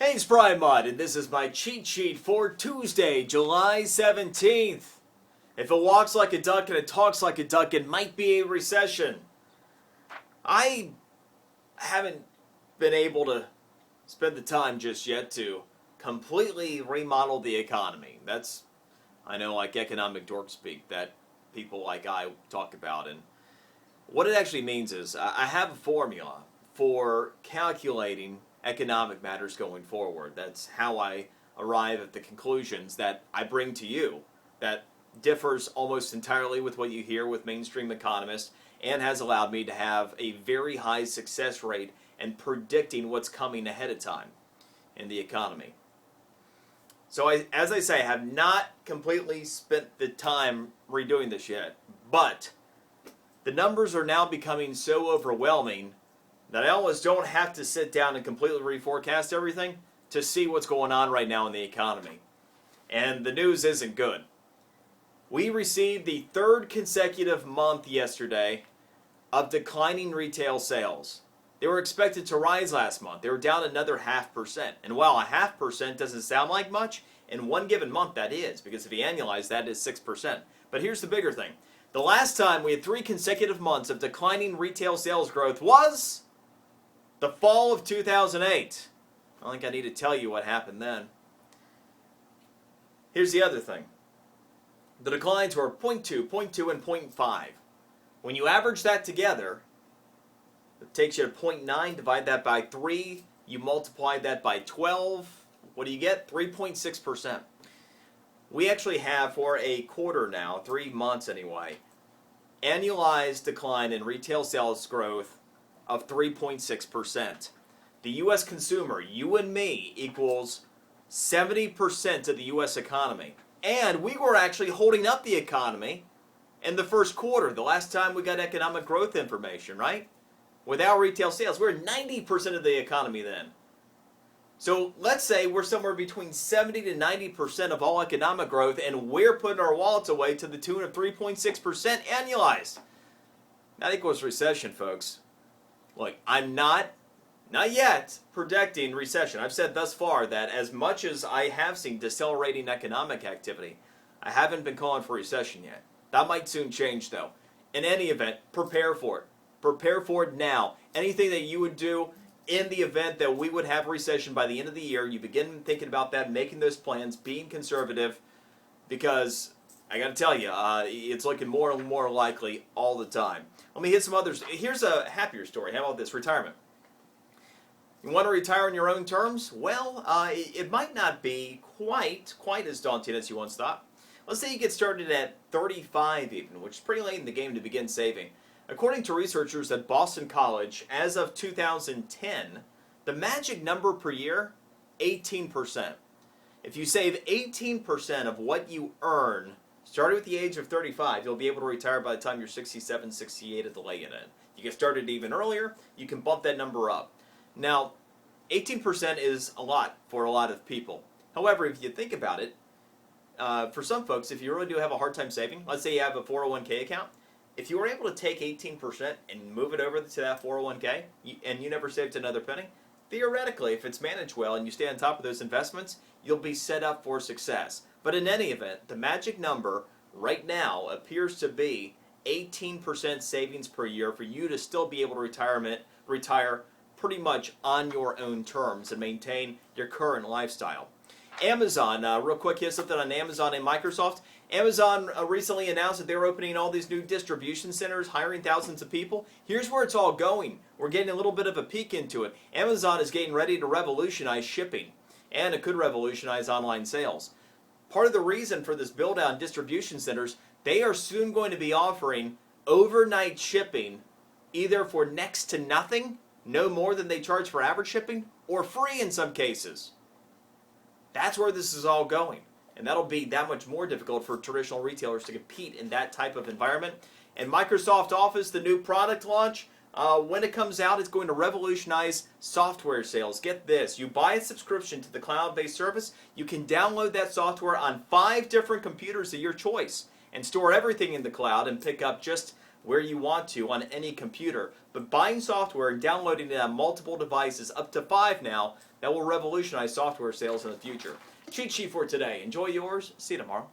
Hey, it's Brian Mudd, and this is my cheat sheet for Tuesday, July 17th. If it walks like a duck and it talks like a duck, it might be a recession. I haven't been able to spend the time just yet to completely remodel the economy. I know, like economic dork speak that people like I talk about. And what it actually means is I have a formula for calculating economic matters going forward. That's how I arrive at the conclusions that I bring to you. That differs almost entirely with what you hear with mainstream economists and has allowed me to have a very high success rate in predicting what's coming ahead of time in the economy. So as I say, I have not completely spent the time redoing this yet, but the numbers are now becoming so overwhelming that I almost don't have to sit down and completely reforecast everything to see what's going on right now in the economy. And the news isn't good. We received the third consecutive month yesterday of declining retail sales. They were expected to rise last month. They were down another 0.5%. And while a 0.5% doesn't sound like much, in one given month that is, because if you annualize that is 6%. But here's the bigger thing. The last time we had 3 consecutive months of declining retail sales growth was the fall of 2008. I don't think I need to tell you what happened then. Here's the other thing. The declines were 0.2, 0.2, and 0.5. When you average that together, it takes you to 0.9, divide that by 3, you multiply that by 12. What do you get? 3.6%. We actually have, for a quarter now, 3 months anyway, annualized decline in retail sales growth of 3.6%. The U.S. consumer, you and me, equals 70% of the U.S. economy. And we were actually holding up the economy in the first quarter, the last time we got economic growth information, right? Without retail sales, we were 90% of the economy then. So let's say we're somewhere between 70 to 90% of all economic growth, and we're putting our wallets away to the tune of 3.6% annualized. That equals recession, folks. Look, I'm not yet predicting recession. I've said thus far that as much as I have seen decelerating economic activity, I haven't been calling for recession yet. That might soon change, though. In any event, prepare for it. Prepare for it now. Anything that you would do in the event that we would have recession by the end of the year, you begin thinking about that, making those plans, being conservative, because I got to tell you, it's looking more and more likely all the time. Let me hit some others. Here's a happier story. How about this? Retirement. You want to retire on your own terms? Well, it might not be quite as daunting as you once thought. Let's say you get started at 35 even, which is pretty late in the game to begin saving. According to researchers at Boston College, as of 2010, the magic number per year, 18%. If you save 18% of what you earn, starting with the age of 35, you'll be able to retire by the time you're 67, 68 at the lay-in end. You get started even earlier, you can bump that number up. Now, 18% is a lot for a lot of people. However, if you think about it, for some folks, if you really do have a hard time saving, let's say you have a 401k account, if you were able to take 18% and move it over to that 401k, and you never saved another penny, theoretically, if it's managed well and you stay on top of those investments, you'll be set up for success. But in any event, the magic number right now appears to be 18% savings per year for you to still be able to retire pretty much on your own terms and maintain your current lifestyle. Amazon, real quick, here's something on Amazon and Microsoft. Amazon recently announced that they're opening all these new distribution centers, hiring thousands of people. Here's where it's all going. We're getting a little bit of a peek into it. Amazon is getting ready to revolutionize shipping, and it could revolutionize online sales. Part of the reason for this build-out in distribution centers, they are soon going to be offering overnight shipping, either for next to nothing, no more than they charge for average shipping, or free in some cases. That's where this is all going. And that'll be that much more difficult for traditional retailers to compete in that type of environment. And Microsoft Office, the new product launch, when it comes out, it's going to revolutionize software sales. Get this. You buy a subscription to the cloud-based service, you can download that software on 5 different computers of your choice and store everything in the cloud and pick up just where you want to on any computer. But buying software and downloading it on multiple devices, up to 5 now, that will revolutionize software sales in the future. Cheat sheet for today. Enjoy yours. See you tomorrow.